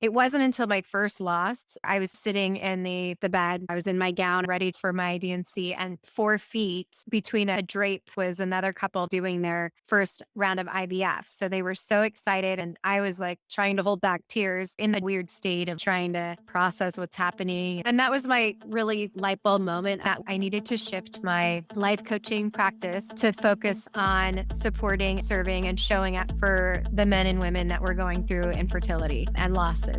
It wasn't until my first loss, I was sitting in the bed. I was in my gown, ready for my D&C, and 4 feet between a drape was another couple doing their first round of IVF. So they were so excited, and I was, like, trying to hold back tears in the weird state of trying to process what's happening. And that was my really light bulb moment that I needed to shift my life coaching practice to focus on supporting, serving, and showing up for the men and women that were going through infertility and losses.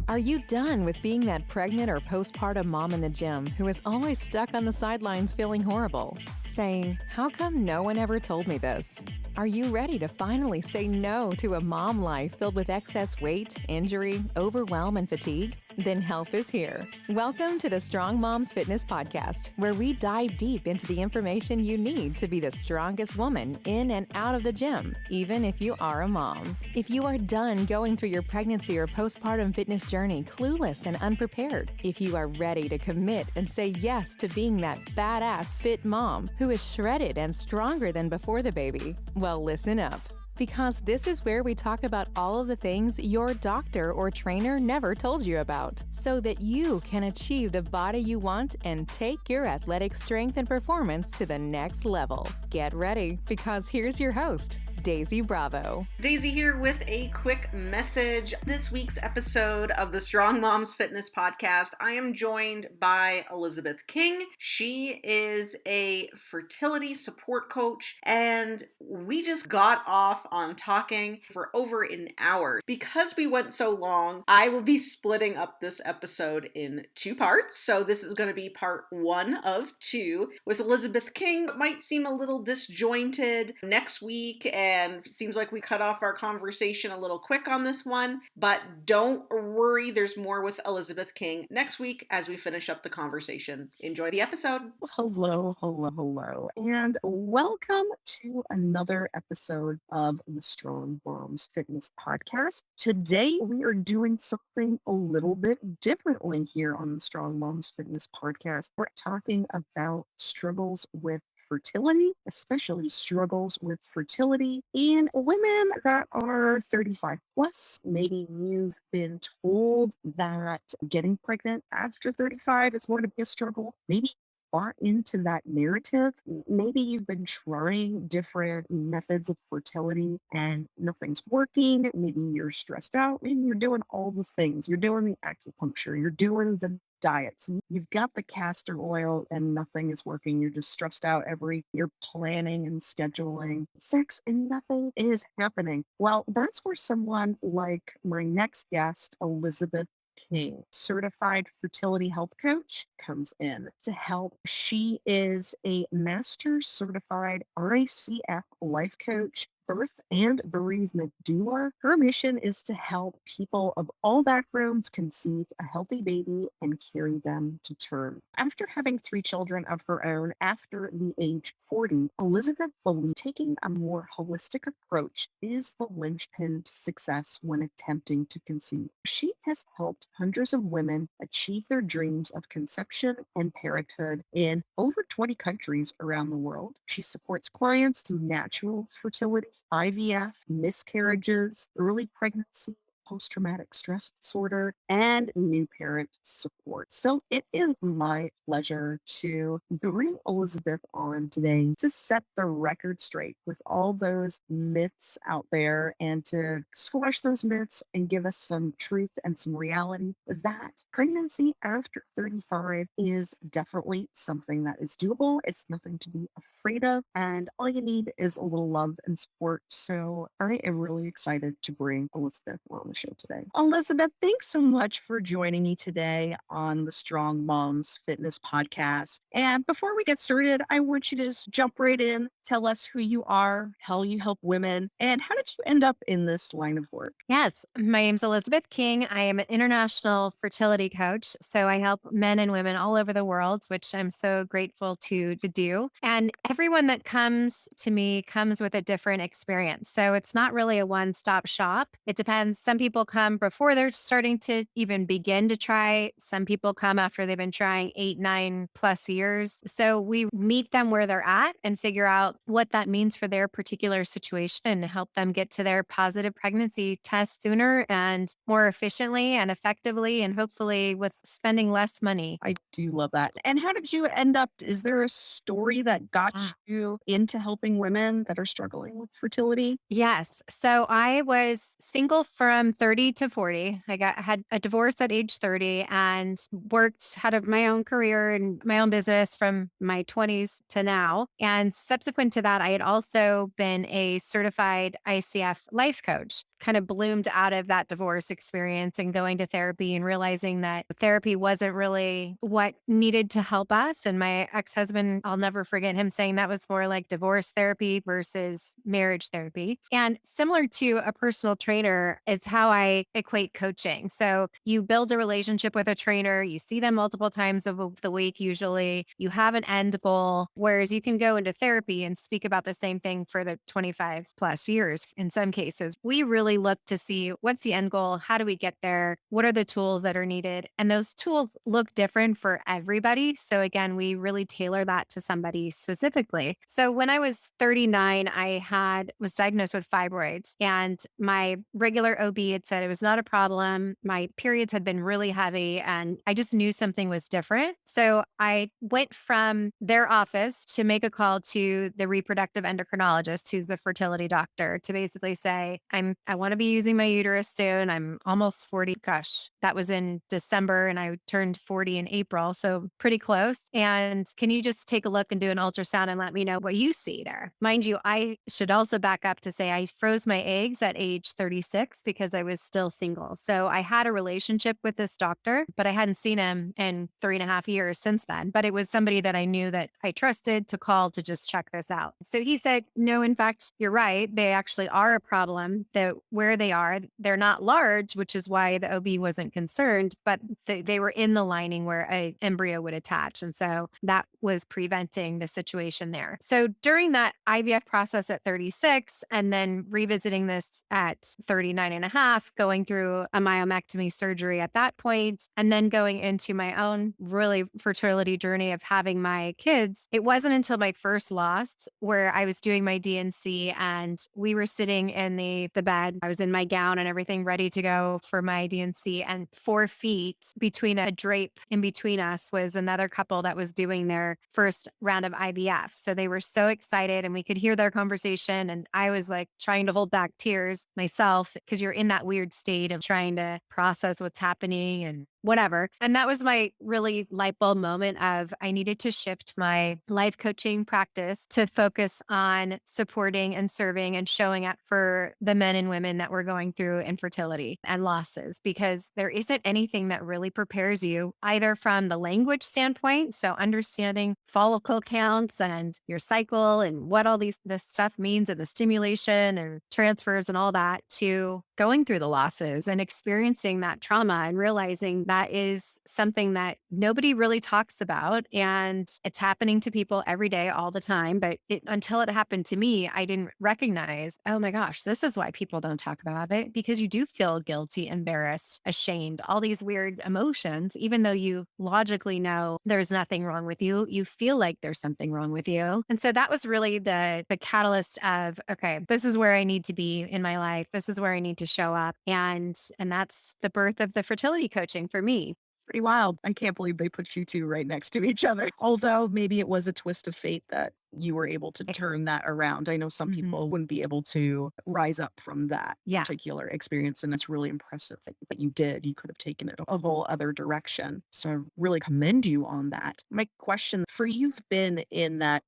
Are you done with being that pregnant or postpartum mom in the gym who is always stuck on the sidelines feeling horrible? Saying, how come no one ever told me this? Are you ready to finally say no to a mom life filled with excess weight, injury, overwhelm, and fatigue? Then help is here. Welcome to the Strong Moms Fitness Podcast, where we dive deep into the information you need to be the strongest woman in and out of the gym, even if you are a mom. If you are done going through your pregnancy or postpartum fitness journey clueless and unprepared, if you are ready to commit and say yes to being that badass fit mom who is shredded and stronger than before the baby, well, listen up. Because this is where we talk about all of the things your doctor or trainer never told you about, so that you can achieve the body you want and take your athletic strength and performance to the next level. Get ready, because here's your host, Daisy Bravo. Daisy here with a quick message. This week's episode of the Strong Moms Fitness Podcast, I am joined by Elizabeth King. She is a fertility support coach, and we just got off on talking for over an hour. Because we went so long, I will be splitting up this episode in 2 parts. So this is going to be part 1 of 2 with Elizabeth King. It might seem a little disjointed next week, and seems like we cut off our conversation a little quick on this one, but don't worry, there's more with Elizabeth King next week as we finish up the conversation. Enjoy the episode. Hello, and welcome to another episode of the Strong Moms Fitness Podcast. Today, we are doing something a little bit differently here on the Strong Moms Fitness Podcast. We're talking about struggles with fertility, especially struggles with fertility in women that are 35 plus. Maybe you've been told that getting pregnant after 35 is going to be a struggle. Maybe bought into that narrative. Maybe you've been trying different methods of fertility and nothing's working. Maybe you're stressed out. Maybe you're doing all the things. You're doing the acupuncture. You're doing the diets. You've got the castor oil and nothing is working. You're just stressed out you're planning and scheduling sex and nothing is happening. Well, that's where someone like my next guest, Elizabeth King, certified fertility health coach, comes in to help. She is a master certified RACF life coach, birth and bereavement doula. Her mission is to help people of all backgrounds conceive a healthy baby and carry them to term. After having 3 children of her own after the age 40, Elizabeth believes taking a more holistic approach is the linchpin to success when attempting to conceive. She has helped hundreds of women achieve their dreams of conception and parenthood in over 20 countries around the world. She supports clients through natural fertility, IVF, miscarriages, early pregnancy, post-traumatic stress disorder, and new parent support. So it is my pleasure to bring Elizabeth on today to set the record straight with all those myths out there and to squash those myths and give us some truth and some reality that pregnancy after 35 is definitely something that is doable. It's nothing to be afraid of, and all you need is a little love and support. So I am really excited to bring Elizabeth on the show today. Elizabeth, thanks so much for joining me today on the Strong Moms Fitness Podcast. And before we get started, I want you to just jump right in, tell us who you are, how you help women, and how did you end up in this line of work? Yes, my name's Elizabeth King. I am an international fertility coach. So I help men and women all over the world, which I'm so grateful to do. And everyone that comes to me comes with a different experience. So it's not really a one-stop shop. It depends. Some people come before they're starting to even begin to try. Some people come after they've been trying 8, 9+ years. So we meet them where they're at and figure out what that means for their particular situation and help them get to their positive pregnancy test sooner and more efficiently and effectively, and hopefully with spending less money. I do love that. And how did you end up? Is there a story that got Ah. you into helping women that are struggling with fertility? Yes. So I was single from 30 to 40. Had a divorce at age 30 and worked, had my own career and my own business from my 20s to now. And subsequent to that, I had also been a certified ICF life coach. Kind of bloomed out of that divorce experience and going to therapy and realizing that therapy wasn't really what needed to help us. And my ex-husband, I'll never forget him saying that was more like divorce therapy versus marriage therapy. And similar to a personal trainer is how I equate coaching. So you build a relationship with a trainer, you see them multiple times of the week, usually you have an end goal, whereas you can go into therapy and speak about the same thing for the 25+ years in some cases. We really look to see what's the end goal? How do we get there? What are the tools that are needed? And those tools look different for everybody. So again, we really tailor that to somebody specifically. So when I was 39, was diagnosed with fibroids, and my regular OB had said it was not a problem. My periods had been really heavy and I just knew something was different. So I went from their office to make a call to the reproductive endocrinologist, who's the fertility doctor, to basically say, I want to be using my uterus soon. I'm almost 40. Gosh, that was in December and I turned 40 in April. So pretty close. And can you just take a look and do an ultrasound and let me know what you see there? Mind you, I should also back up to say I froze my eggs at age 36 because I was still single. So I had a relationship with this doctor, but I hadn't seen him in 3.5 years since then. But it was somebody that I knew that I trusted to call to just check this out. So he said, no, in fact, you're right. They actually are a problem. That where they are, they're not large, which is why the OB wasn't concerned, but they were in the lining where a embryo would attach. And so that was preventing the situation there. So during that IVF process at 36, and then revisiting this at 39 and a half, going through a myomectomy surgery at that point, and then going into my own really fertility journey of having my kids, it wasn't until my first loss where I was doing my DNC and we were sitting in the bed. I was in my gown and everything ready to go for my DNC. And 4 feet between a drape in between us was another couple that was doing their first round of IVF. So they were so excited and we could hear their conversation. And I was like trying to hold back tears myself because you're in that weird state of trying to process what's happening and whatever. And that was my really light bulb moment of I needed to shift my life coaching practice to focus on supporting and serving and showing up for the men and women that were going through infertility and losses, because there isn't anything that really prepares you either from the language standpoint. So understanding follicle counts and your cycle and what all this stuff means and the stimulation and transfers and all that, to going through the losses and experiencing that trauma and realizing that is something that nobody really talks about. And it's happening to people every day, all the time. But until it happened to me, I didn't recognize, oh my gosh, this is why people don't talk about it, because you do feel guilty, embarrassed, ashamed, all these weird emotions, even though you logically know there's nothing wrong with you, you feel like there's something wrong with you. And so that was really the catalyst of, okay, this is where I need to be in my life. This is where I need to show up. And that's the birth of the fertility coaching for me. Pretty wild. I can't believe they put you two right next to each other. Although maybe it was a twist of fate that you were able to turn that around. I know some people wouldn't be able to rise up from that Yeah. particular experience. And it's really impressive that you did. You could have taken it a whole other direction. So I really commend you on that. My question for you've been in that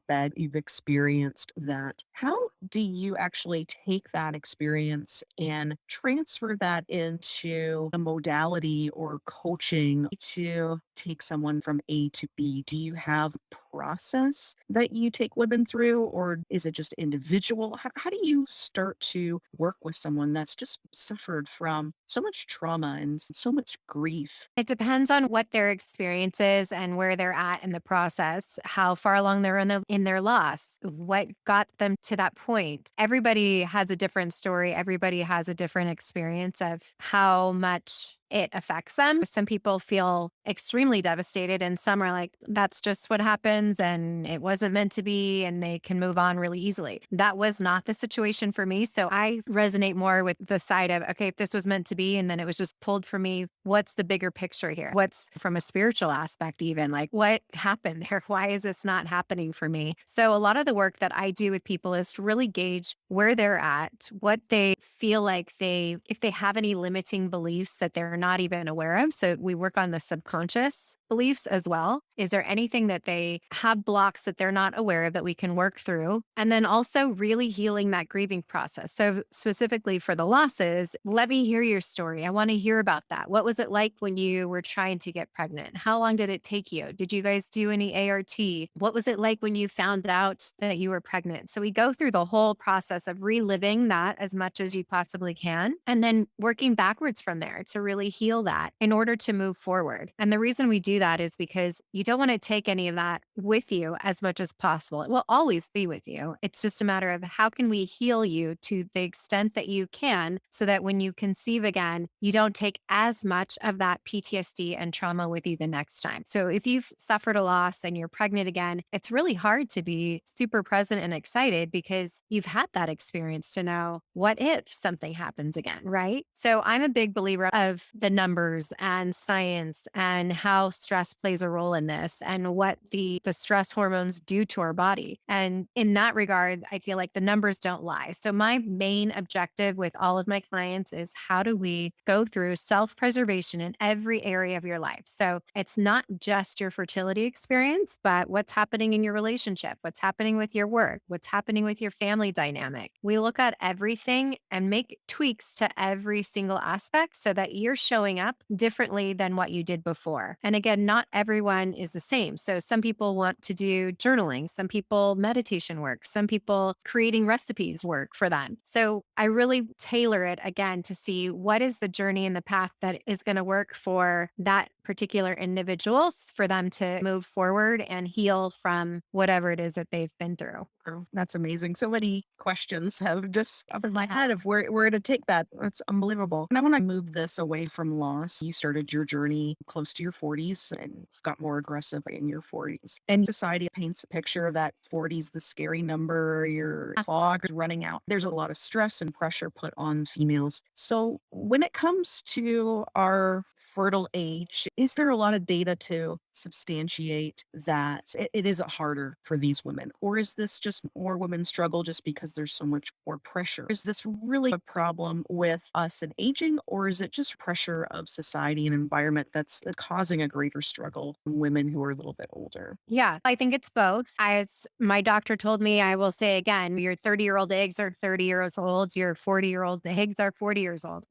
bed, you've experienced that. How do you actually take that experience and transfer that into a modality or coaching to take someone from A to B? Do you have process that you take women through, or is it just individual? How do you start to work with someone that's just suffered from so much trauma and so much grief? It depends on what their experience is and where they're at in the process, how far along they're in their loss, what got them to that point. Everybody has a different story. Everybody has a different experience of how much it affects them. Some people feel extremely devastated, and some are like, that's just what happens and it wasn't meant to be, and they can move on really easily. That was not the situation for me. So I resonate more with the side of, okay, if this was meant to be and then it was just pulled from me, what's the bigger picture here? What's from a spiritual aspect, even like what happened there? Why is this not happening for me? So a lot of the work that I do with people is to really gauge where they're at, what they feel like if they have any limiting beliefs that they're not even aware of. So we work on the subconscious beliefs as well. Is there anything that they have blocks that they're not aware of that we can work through? And then also really healing that grieving process. So specifically for the losses, let me hear your story. I want to hear about that. What was it like when you were trying to get pregnant? How long did it take you? Did you guys do any ART? What was it like when you found out that you were pregnant? So we go through the whole process of reliving that as much as you possibly can, and then working backwards from there to really heal that in order to move forward. And the reason we do that is because you don't want to take any of that with you as much as possible. It will always be with you. It's just a matter of how can we heal you to the extent that you can so that when you conceive again, you don't take as much of that PTSD and trauma with you the next time. So if you've suffered a loss and you're pregnant again, it's really hard to be super present and excited because you've had that experience to know what if something happens again, right? So I'm a big believer of the numbers and science and how stress plays a role in this and what the stress hormones do to our body. And in that regard, I feel like the numbers don't lie. So my main objective with all of my clients is how do we go through self-preservation in every area of your life? So it's not just your fertility experience, but what's happening in your relationship, what's happening with your work, what's happening with your family dynamic. We look at everything and make tweaks to every single aspect so that you're showing up differently than what you did before. And again, not everyone is the same. So some people want to do journaling, some people meditation work, some people creating recipes work for them. So I really tailor it again to see what is the journey and the path that is going to work for that particular individuals for them to move forward and heal from whatever it is that they've been through. Oh, that's amazing. So many questions have just up in my head of where to take that. That's unbelievable. And I want to move this away from loss. You started your journey close to your 40s and got more aggressive in your 40s. And society paints a picture of that 40s, the scary number, your clock is running out. There's a lot of stress and pressure put on females. So when it comes to our fertile age, is there a lot of data to substantiate that it is harder for these women? Or is this just more women struggle just because there's so much more pressure? Is this really a problem with us and aging, or is it just pressure of society and environment that's causing a greater struggle in women who are a little bit older? Yeah, I think it's both. As my doctor told me, I will say again, your 30-year-old eggs are 30 years old, your 40-year-old eggs are 40 years old.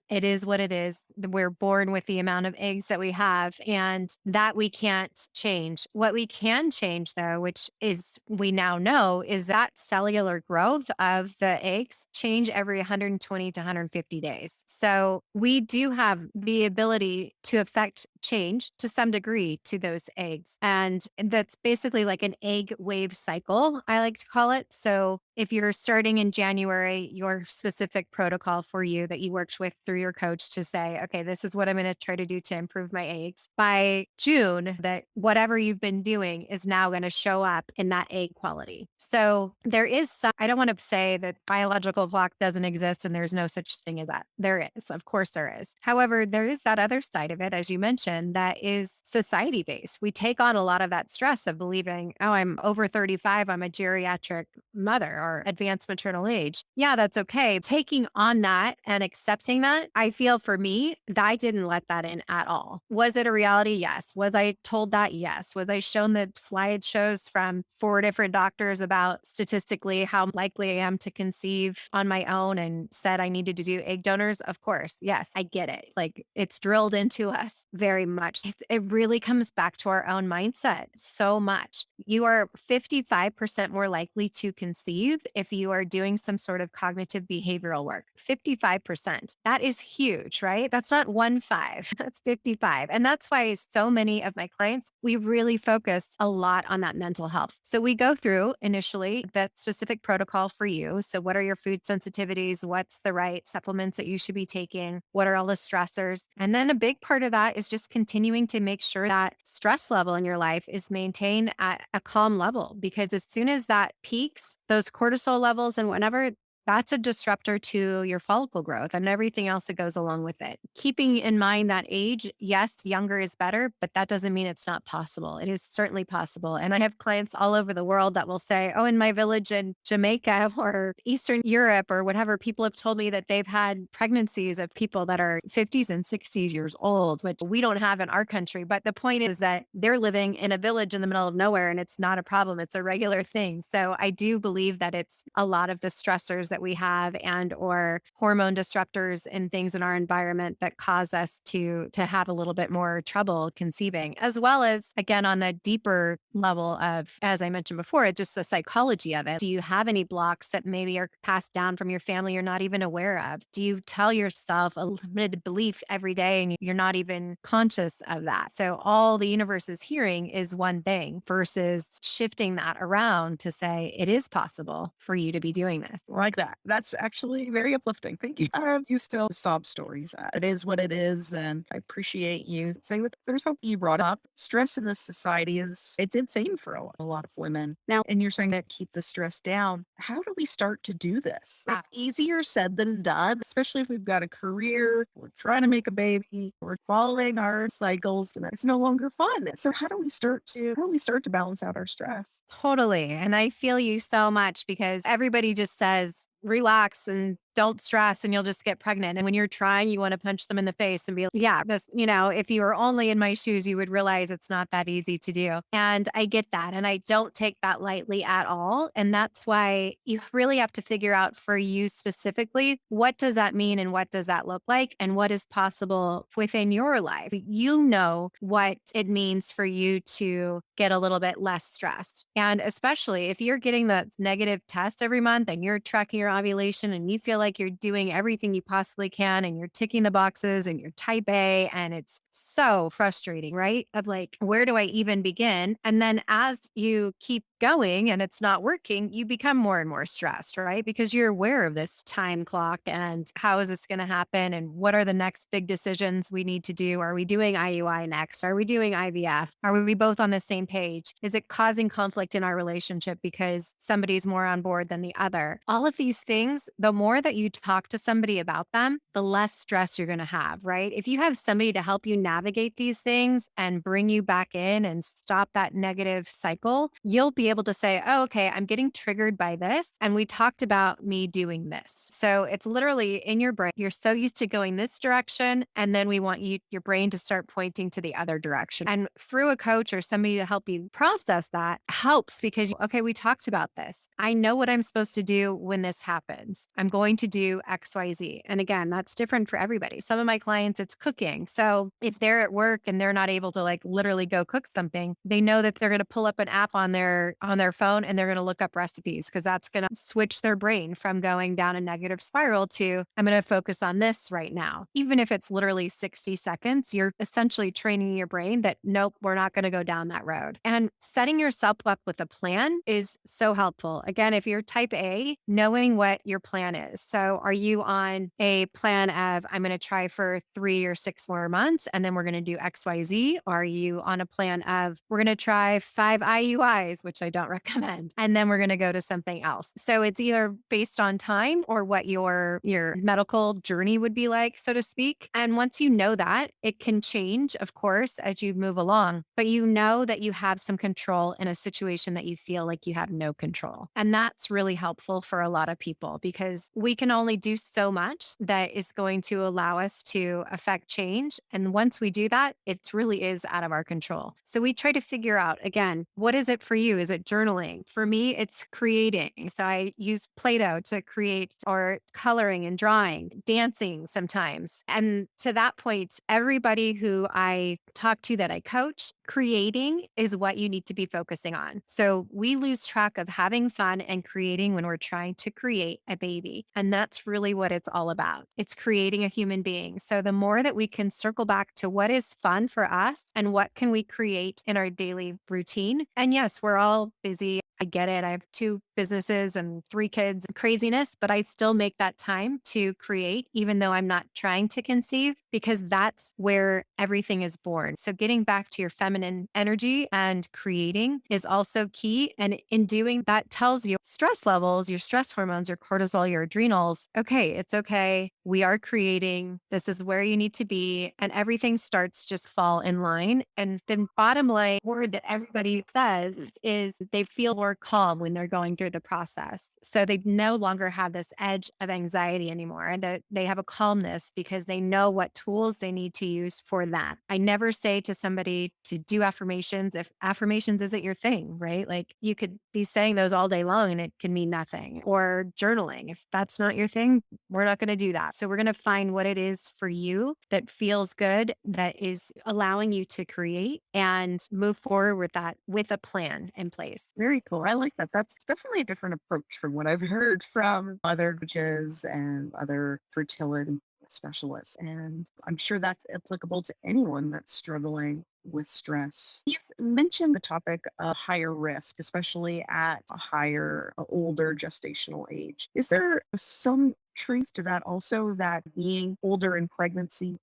It is what it is. We're born with the amount of eggs that we have, and that we can't change. What we can change, though, which is we now know, is that cellular growth of the eggs change every 120 to 150 days. So we do have the ability to affect change to some degree to those eggs. And that's basically like an egg wave cycle, I like to call it. So if you're starting in January, your specific protocol for you that you worked with through your coach to say, okay, this is what I'm going to try to do to improve my eggs. By June, that whatever you've been doing is now going to show up in that egg quality. So there is some, I don't want to say that biological clock doesn't exist and there's no such thing as that. There is, of course there is. However, there is that other side of it, as you mentioned, that is society based. We take on a lot of that stress of believing, oh, I'm over 35, I'm a geriatric mother or advanced maternal age. Yeah, that's okay. Taking on that and accepting that, I feel for me, that I didn't let that in at all. Was it a reality? Yes. Was I told that? Yes. Was I shown the slideshows from 4 different doctors about statistically how likely I am to conceive on my own and said I needed to do egg donors? Of course. Yes, I get it. Like it's drilled into us very very much. It really comes back to our own mindset so much. You are 55% more likely to conceive if you are doing some sort of cognitive behavioral work. 55%. That is huge, right? That's not 1 5, that's 55. And that's why so many of my clients, we really focus a lot on that mental health. So we go through initially that specific protocol for you. So, what are your food sensitivities? What's the right supplements that you should be taking? What are all the stressors? And then a big part of that is just continuing to make sure that stress level in your life is maintained at a calm level. Because as soon as that peaks, those cortisol levels and whatever, that's a disruptor to your follicle growth and everything else that goes along with it. Keeping in mind that age, yes, younger is better, but that doesn't mean it's not possible. It is certainly possible. And I have clients all over the world that will say, oh, in my village in Jamaica or Eastern Europe or whatever, people have told me that they've had pregnancies of people that are 50s and 60s years old, which we don't have in our country. But the point is that they're living in a village in the middle of nowhere and it's not a problem. It's a regular thing. So I do believe that it's a lot of the stressors that we have and or hormone disruptors and things in our environment that cause us to have a little bit more trouble conceiving, as well as again on the deeper level of, as I mentioned before, just the psychology of it. Do you have any blocks that maybe are passed down from your family you're not even aware of? Do you tell yourself a limited belief every day and you're not even conscious of that? So all the universe is hearing is one thing versus shifting that around to say it is possible for you to be doing this. Like that. That's actually very uplifting. Thank you. You still sob story. It is what it is. And I appreciate you saying that there's hope. You brought up stress in this society it's insane for a lot of women. Now, and you're saying to keep the stress down. How do we start to do this? It's easier said than done, especially if we've got a career, we're trying to make a baby, we're following our cycles, and it's no longer fun. So how do we start to balance out our stress? Totally. And I feel you so much because everybody just says, relax and don't stress and you'll just get pregnant. And when you're trying, you want to punch them in the face and be like, yeah, this, if you were only in my shoes, you would realize it's not that easy to do. And I get that. And I don't take that lightly at all. And that's why you really have to figure out for you specifically, what does that mean and what does that look like and what is possible within your life? You know what it means for you to get a little bit less stressed. And especially if you're getting that negative test every month and you're tracking your ovulation and you feel like you're doing everything you possibly can and you're ticking the boxes and you're type A and it's so frustrating, right? Of like, where do I even begin? And then as you keep going and it's not working, you become more and more stressed, right? Because you're aware of this time clock and how is this going to happen? And what are the next big decisions we need to do? Are we doing IUI next? Are we doing IVF? Are we both on the same page? Is it causing conflict in our relationship because somebody's more on board than the other? All of these things, the more that you talk to somebody about them, the less stress you're going to have, right? If you have somebody to help you navigate these things and bring you back in and stop that negative cycle, you'll be able to say, oh, okay, I'm getting triggered by this. And we talked about me doing this. So it's literally in your brain. You're so used to going this direction. And then we want your brain to start pointing to the other direction. And through a coach or somebody to help you process that helps because, okay, we talked about this. I know what I'm supposed to do when this happens. I'm going to do XYZ. And again, that's different for everybody. Some of my clients, it's cooking. So if they're at work and they're not able to like literally go cook something, they know that they're going to pull up an app on their phone and they're going to look up recipes because that's going to switch their brain from going down a negative spiral to I'm going to focus on this right now. Even if it's literally 60 seconds, you're essentially training your brain that nope, we're not going to go down that road. And setting yourself up with a plan is so helpful. Again, if you're type A, knowing what your plan is. So are you on a plan of I'm going to try for 3 or 6 more months and then we're going to do XYZ? Are you on a plan of we're going to try 5 IUIs, which I don't recommend, and then we're going to go to something else? So it's either based on time or what your medical journey would be like, so to speak. And once you know that, it can change, of course, as you move along, but you know that you have some control in a situation that you feel like you have no control. And that's really helpful for a lot of people because we can only do so much that is going to allow us to affect change. And once we do that, it really is out of our control. So we try to figure out, again, what is it for you? Is it journaling? For me, it's creating. So I use Play-Doh to create or coloring and drawing, dancing sometimes. And to that point, everybody who I talk to, that I coach, creating is what you need to be focusing on. So we lose track of having fun and creating when we're trying to create a baby. And that's really what it's all about. It's creating a human being. So the more that we can circle back to what is fun for us and what can we create in our daily routine. And yes, we're all busy. I get it. I have two businesses and three kids, craziness, but I still make that time to create, even though I'm not trying to conceive, because that's where everything is born. So getting back to your feminine energy and creating is also key. And in doing that tells you stress levels, your stress hormones, your cortisol, your adrenals. Okay, it's okay. We are creating. This is where you need to be. And everything starts just fall in line. And the bottom line word that everybody says is they feel more calm when they're going through the process. So they no longer have this edge of anxiety anymore, and that they have a calmness because they know what tools they need to use for that. I never say to somebody to do affirmations if affirmations isn't your thing, right? Like you could be saying those all day long and it can mean nothing. Or journaling. If that's not your thing, we're not going to do that. So we're going to find what it is for you that feels good, that is allowing you to create and move forward with that with a plan in place. Very cool. I like that. That's definitely a different approach from what I've heard from other coaches and other fertility specialists. And I'm sure that's applicable to anyone that's struggling with stress. You've mentioned the topic of higher risk, especially at a higher, older gestational age. Is there some truth to that also, that being older in pregnancy,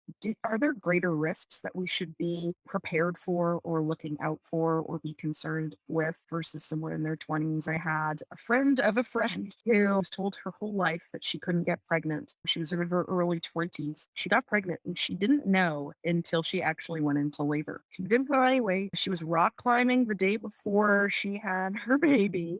are there greater risks that we should be prepared for or looking out for or be concerned with versus someone in their 20s? I had a friend of a friend who was told her whole life that she couldn't get pregnant. She was in her early 20s. She got pregnant and she didn't know until she actually went into labor. She didn't go anyway. She was rock climbing the day before she had her baby,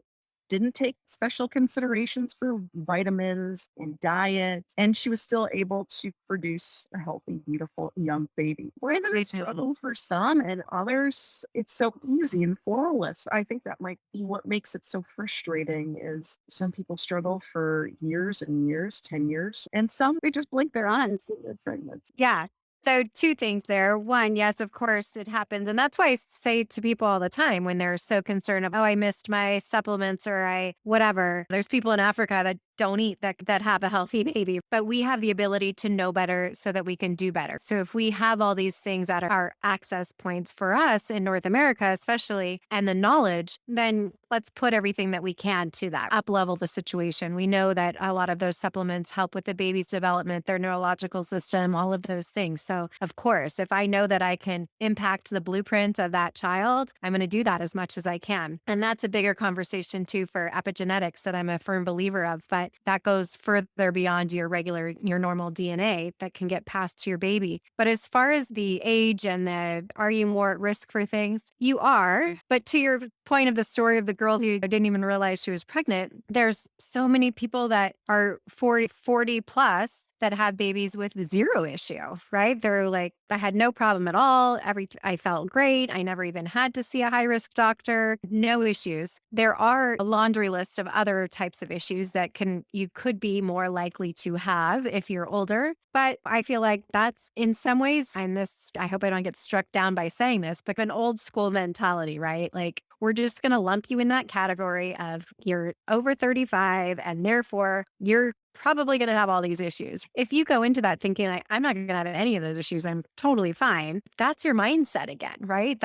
didn't take special considerations for vitamins and diet, and she was still able to produce a healthy, beautiful young baby. Where there's struggle for some and others, it's so easy and flawless. I think that might be what makes it so frustrating is some people struggle for years and years, 10 years, and some they just blink their eyes and they're pregnant. Yeah. So, two things there. One, yes, of course it happens. And that's why I say to people all the time when they're so concerned of, oh, I missed my supplements or I whatever. There's people in Africa that don't eat that have a healthy baby, but we have the ability to know better so that we can do better. So if we have all these things at our access points for us in North America, especially, and the knowledge, then let's put everything that we can to that, up level the situation. We know that a lot of those supplements help with the baby's development, their neurological system, all of those things. So of course, if I know that I can impact the blueprint of that child, I'm going to do that as much as I can. And that's a bigger conversation too for epigenetics that I'm a firm believer of, but that goes further beyond your normal DNA that can get passed to your baby. But as far as the age and are you more at risk for things? You are. But to your point of the story of the girl who didn't even realize she was pregnant, there's so many people that are 40 plus that have babies with zero issue, right? They're like, I had no problem at all. I felt great. I never even had to see a high risk doctor. No issues. There are a laundry list of other types of issues that you could be more likely to have if you're older. But I feel like that's in some ways, and this, I hope I don't get struck down by saying this, but an old school mentality, right? Like we're just going to lump you in that category of you're over 35 and therefore you're probably going to have all these issues. If you go into that thinking like, I'm not going to have any of those issues, I'm totally fine. That's your mindset again, right?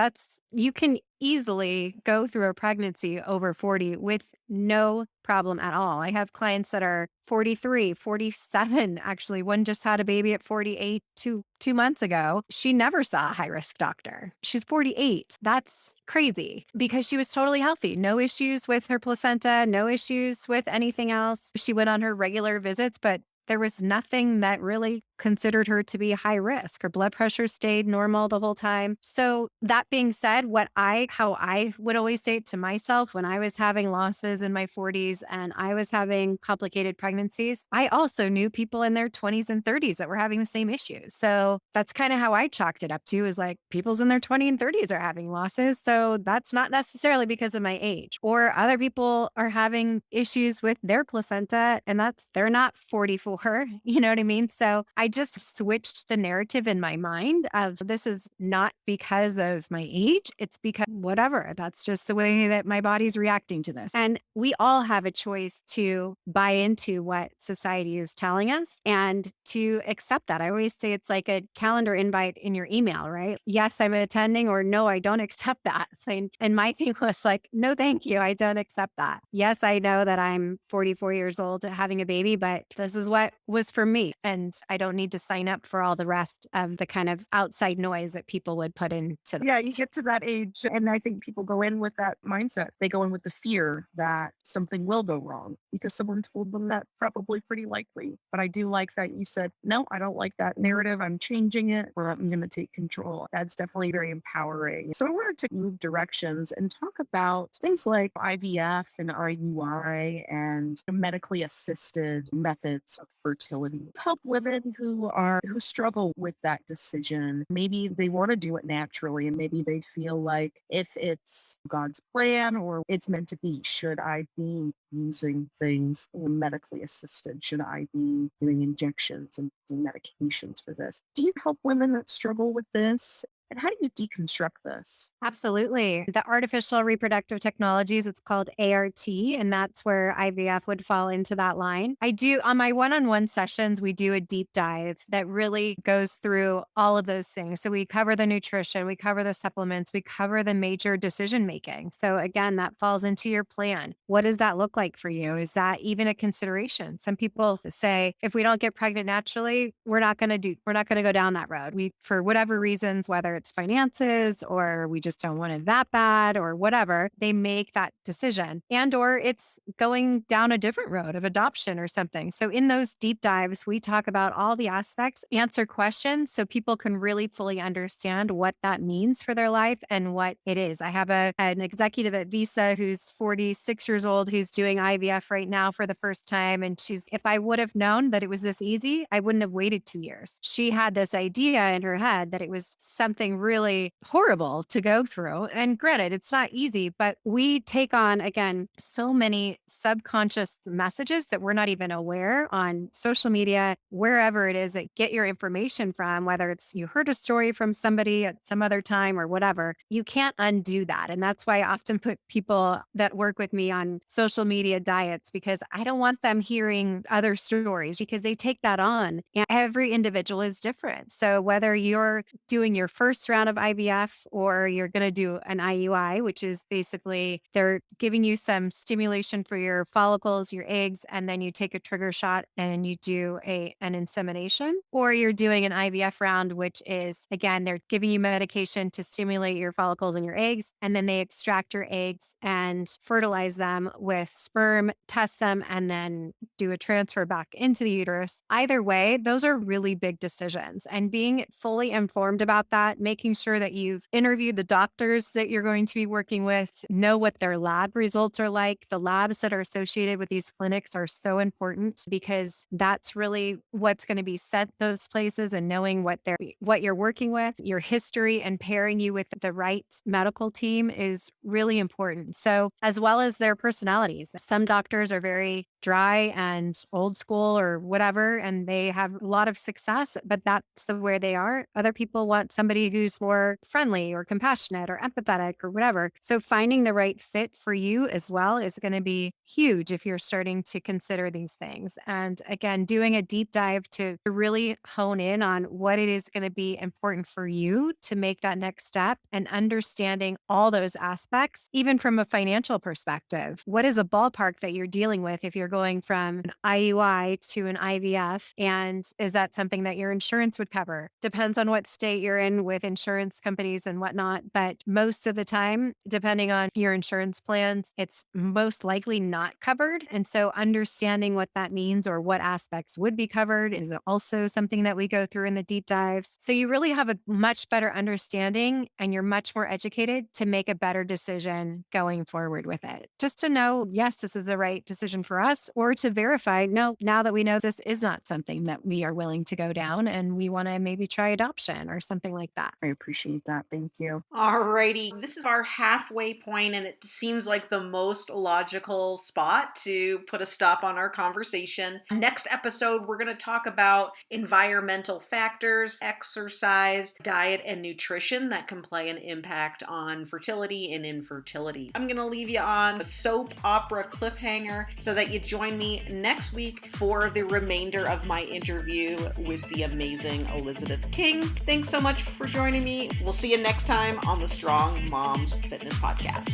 You can easily go through a pregnancy over 40 with no problem at all. I have clients that are 43, 47. Actually, one just had a baby at 48 two months ago. She never saw a high risk doctor. She's 48. That's crazy because she was totally healthy. No issues with her placenta, no issues with anything else. She went on her regular visits, but there was nothing that really considered her to be high risk. Her blood pressure stayed normal the whole time. So that being said, how I would always say it to myself when I was having losses in my 40s and I was having complicated pregnancies, I also knew people in their 20s and 30s that were having the same issues. So that's kind of how I chalked it up to, is like people's in their 20s and 30s are having losses. So that's not necessarily because of my age, or other people are having issues with their placenta and they're not 44, you know what I mean? So I just switched the narrative in my mind of this is not because of my age. It's because whatever. That's just the way that my body's reacting to this. And we all have a choice to buy into what society is telling us and to accept that. I always say it's like a calendar invite in your email, right? Yes, I'm attending, or no, I don't accept that. And my thing was like, no, thank you. I don't accept that. Yes, I know that I'm 44 years old having a baby, but this is what was for me. And I don't need to sign up for all the rest of the kind of outside noise that people would put into that. Yeah, you get to that age, and I think people go in with that mindset. They go in with the fear that something will go wrong because someone told them that, probably pretty likely. But I do like that you said, no, I don't like that narrative. I'm changing it, or I'm going to take control. That's definitely very empowering. So I wanted to move directions and talk about things like IVF and RUI and medically assisted methods of fertility. Help women who struggle with that decision. Maybe they want to do it naturally, and maybe they feel like if it's God's plan or it's meant to be, should I be using things medically assisted? Should I be doing injections and medications for this? Do you help women that struggle with this? And how do you deconstruct this? Absolutely. The artificial reproductive technologies, it's called ART, and that's where IVF would fall into that line. I do on my one-on-one sessions, we do a deep dive that really goes through all of those things. So we cover the nutrition, we cover the supplements, we cover the major decision making. So again, that falls into your plan. What does that look like for you? Is that even a consideration? Some people say, if we don't get pregnant naturally, we're not going to go down that road. We, for whatever reasons, whether it's finances or we just don't want it that bad or whatever, they make that decision. And or it's going down a different road of adoption or something. So in those deep dives, we talk about all the aspects, answer questions so people can really fully understand what that means for their life and what it is. I have an executive at Visa who's 46 years old who's doing IVF right now for the first time. And if I would have known that it was this easy, I wouldn't have waited 2 years. She had this idea in her head that it was something really horrible to go through. And granted, it's not easy, but we take on, again, so many subconscious messages that we're not even aware on social media, wherever it is that get your information from, whether it's you heard a story from somebody at some other time or whatever, you can't undo that. And that's why I often put people that work with me on social media diets because I don't want them hearing other stories because they take that on. And every individual is different. So whether you're doing your first round of IVF or you're going to do an IUI, which is basically they're giving you some stimulation for your follicles, your eggs, and then you take a trigger shot and you do an insemination, or you're doing an IVF round, which is, again, they're giving you medication to stimulate your follicles and your eggs, and then they extract your eggs and fertilize them with sperm, test them, and then do a transfer back into the uterus. Either way, those are really big decisions, and being fully informed about that, making sure that you've interviewed the doctors that you're going to be working with, know what their lab results are like. The labs that are associated with these clinics are so important because that's really what's going to be sent those places, and knowing what you're working with, your history, and pairing you with the right medical team is really important. So, as well as their personalities. Some doctors are very dry and old school or whatever, and they have a lot of success, but that's the way they are. Other people want somebody who's more friendly or compassionate or empathetic or whatever. So finding the right fit for you as well is going to be huge if you're starting to consider these things. And again, doing a deep dive to really hone in on what it is going to be important for you to make that next step, and understanding all those aspects, even from a financial perspective. What is a ballpark that you're dealing with if you're going from an IUI to an IVF? And is that something that your insurance would cover? Depends on what state you're in with insurance companies and whatnot. But most of the time, depending on your insurance plans, it's most likely not covered. And so understanding what that means or what aspects would be covered is also something that we go through in the deep dives. So you really have a much better understanding and you're much more educated to make a better decision going forward with it. Just to know, yes, this is the right decision for us, or to verify, no, now that we know this is not something that we are willing to go down and we want to maybe try adoption or something like that. I appreciate that. Thank you. Alrighty, this is our halfway point, and it seems like the most logical spot to put a stop on our conversation. Next episode, we're going to talk about environmental factors, exercise, diet, and nutrition that can play an impact on fertility and infertility. I'm going to leave you on a soap opera cliffhanger so that you join me next week for the remainder of my interview with the amazing Elizabeth King. Thanks so much for joining me. We'll see you next time on the Strong Moms Fitness Podcast.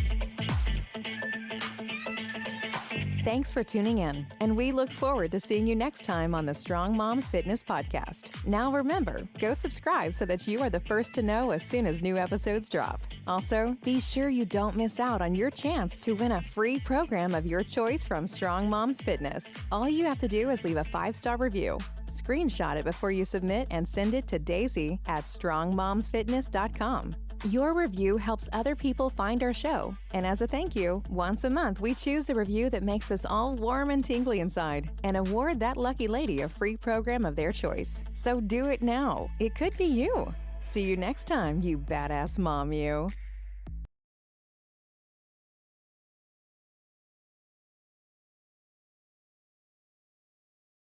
Thanks for tuning in, and we look forward to seeing you next time on the Strong Moms Fitness Podcast. Now remember, go subscribe so that you are the first to know as soon as new episodes drop. Also, be sure you don't miss out on your chance to win a free program of your choice from Strong Moms Fitness. All you have to do is leave a 5-star review. Screenshot it before you submit and send it to Daisy at strongmomsfitness.com. Your review helps other people find our show. And as a thank you, once a month we choose the review that makes us all warm and tingly inside and award that lucky lady a free program of their choice. So do it now. It could be you. See you next time, you badass mom, you.